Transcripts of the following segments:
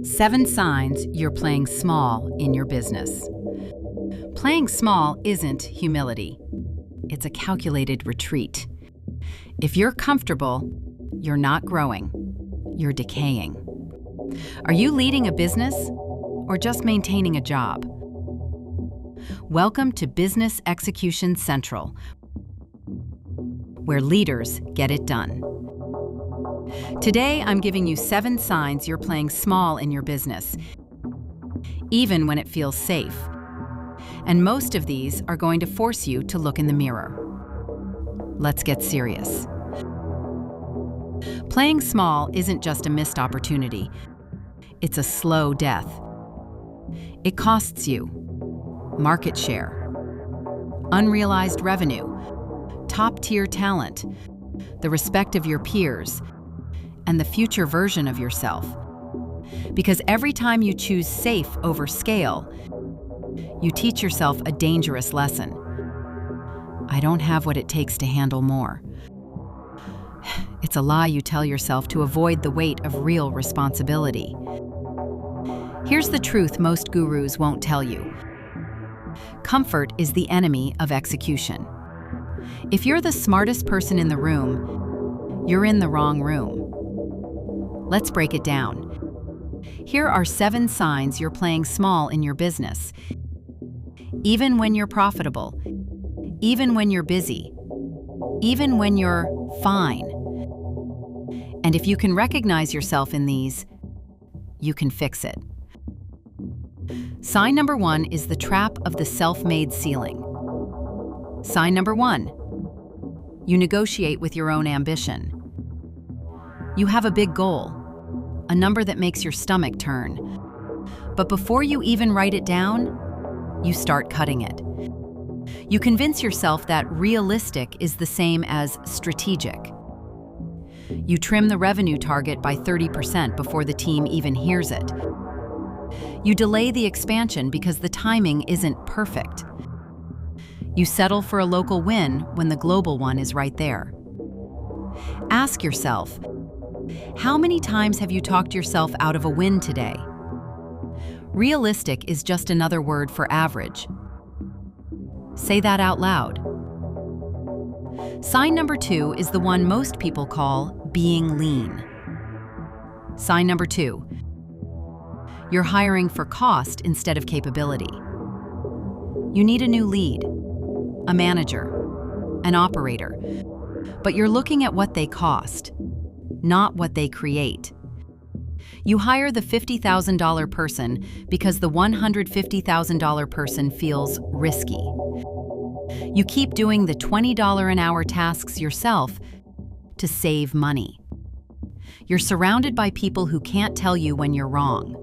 7 signs you're playing small in your business. Playing small isn't humility. It's a calculated retreat. If you're comfortable, you're not growing. You're decaying. Are you leading a business or just maintaining a job? Welcome to Business Execution Central, where leaders get it done. Today, I'm giving you 7 signs you're playing small in your business, even when it feels safe. And most of these are going to force you to look in the mirror. Let's get serious. Playing small isn't just a missed opportunity. It's a slow death. It costs you market share, unrealized revenue, top-tier talent, the respect of your peers, and the future version of yourself. Because every time you choose safe over scale, you teach yourself a dangerous lesson. I don't have what it takes to handle more. It's a lie you tell yourself to avoid the weight of real responsibility. Here's the truth most gurus won't tell you. Comfort is the enemy of execution. If you're the smartest person in the room, you're in the wrong room. Let's break it down. Here are 7 signs you're playing small in your business. Even when you're profitable, even when you're busy, even when you're fine. And if you can recognize yourself in these, you can fix it. Sign number 1 is the trap of the self-made ceiling. Sign number 1, you negotiate with your own ambition. You have a big goal, a number that makes your stomach turn. But before you even write it down, you start cutting it. You convince yourself that realistic is the same as strategic. You trim the revenue target by 30% before the team even hears it. You delay the expansion because the timing isn't perfect. You settle for a local win when the global one is right there. Ask yourself, how many times have you talked yourself out of a win today? Realistic is just another word for average. Say that out loud. Sign number 2 is the one most people call being lean. Sign number 2, you're hiring for cost instead of capability. You need a new lead, a manager, an operator, but you're looking at what they cost, not what they create. You hire the $50,000 person because the $150,000 person feels risky. You keep doing the $20 an hour tasks yourself to save money. You're surrounded by people who can't tell you when you're wrong.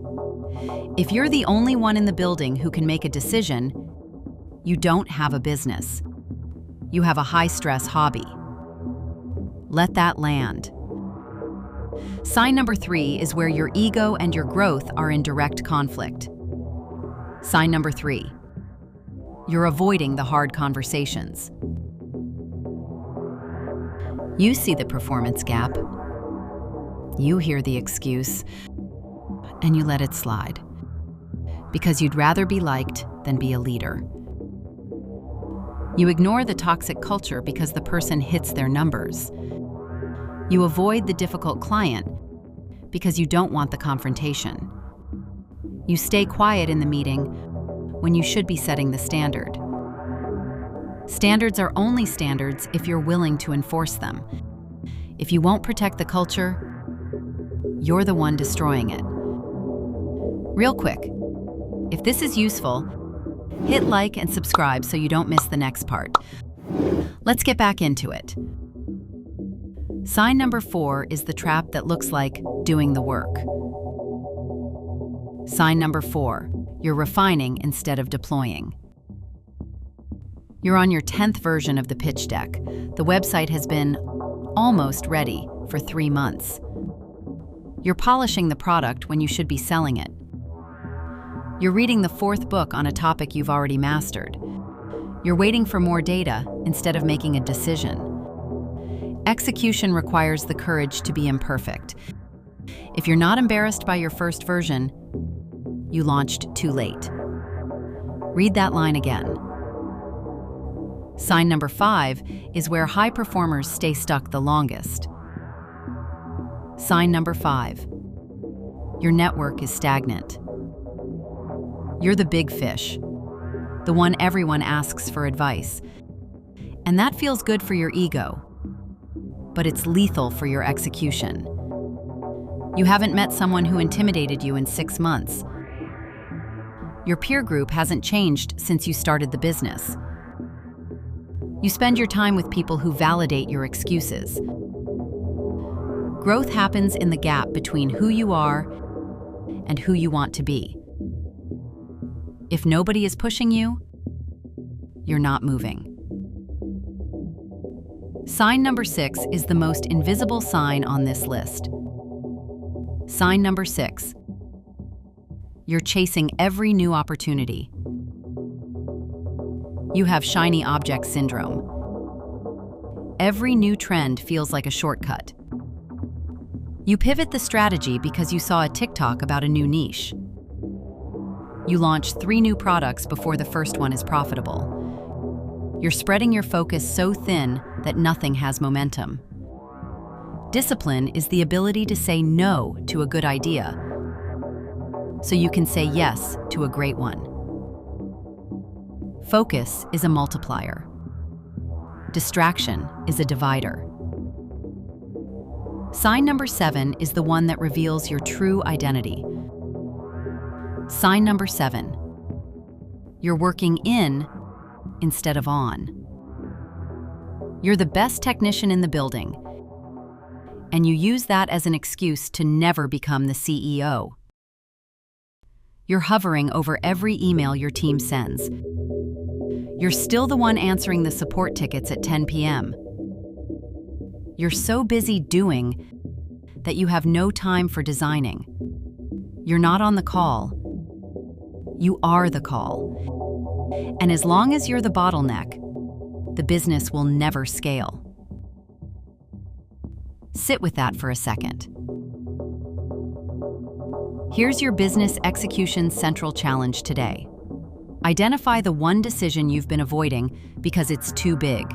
If you're the only one in the building who can make a decision, you don't have a business. You have a high-stress hobby. Let that land. Sign number 3 is where your ego and your growth are in direct conflict. Sign number 3, you're avoiding the hard conversations. You see the performance gap. You hear the excuse, and you let it slide. Because you'd rather be liked than be a leader. You ignore the toxic culture because the person hits their numbers. You avoid the difficult client because you don't want the confrontation. You stay quiet in the meeting when you should be setting the standard. Standards are only standards if you're willing to enforce them. If you won't protect the culture, you're the one destroying it. Real quick, if this is useful, hit like and subscribe so you don't miss the next part. Let's get back into it. Sign number 4 is the trap that looks like doing the work. Sign number 4, you're refining instead of deploying. You're on your 10th version of the pitch deck. The website has been almost ready for 3 months. You're polishing the product when you should be selling it. You're reading the 4th book on a topic you've already mastered. You're waiting for more data instead of making a decision. Execution requires the courage to be imperfect. If you're not embarrassed by your first version, you launched too late. Read that line again. Sign number 5 is where high performers stay stuck the longest. Sign number 5. Your network is stagnant. You're the big fish, the one everyone asks for advice. And that feels good for your ego, but it's lethal for your execution. You haven't met someone who intimidated you in 6 months. Your peer group hasn't changed since you started the business. You spend your time with people who validate your excuses. Growth happens in the gap between who you are and who you want to be. If nobody is pushing you, you're not moving. Sign number 6 is the most invisible sign on this list. Sign number 6. You're chasing every new opportunity. You have shiny object syndrome. Every new trend feels like a shortcut. You pivot the strategy because you saw a TikTok about a new niche. You launch 3 new products before the first one is profitable. You're spreading your focus so thin that nothing has momentum. Discipline is the ability to say no to a good idea, so you can say yes to a great one. Focus is a multiplier. Distraction is a divider. Sign number 7 is the one that reveals your true identity. Sign number 7. You're working in instead of on. You're the best technician in the building, and you use that as an excuse to never become the CEO. You're hovering over every email your team sends. You're still the one answering the support tickets at 10 p.m. You're so busy doing that you have no time for designing. You're not on the call. You are the call. And as long as you're the bottleneck, the business will never scale. Sit with that for a second. Here's your Business Execution Central Challenge today. Identify the one decision you've been avoiding because it's too big.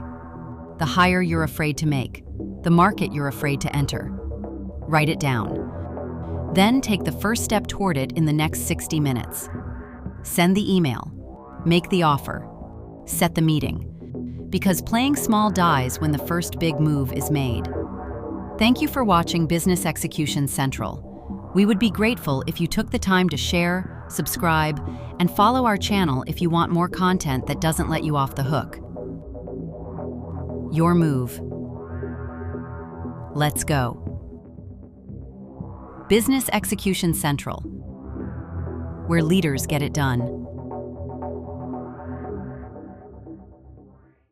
The hire you're afraid to make, the market you're afraid to enter. Write it down. Then take the first step toward it in the next 60 minutes. Send the email. Make the offer. Set the meeting. Because playing small dies when the first big move is made. Thank you for watching Business Execution Central. We would be grateful if you took the time to share, subscribe, and follow our channel if you want more content that doesn't let you off the hook. Your move. Let's go. Business Execution Central, where leaders get it done.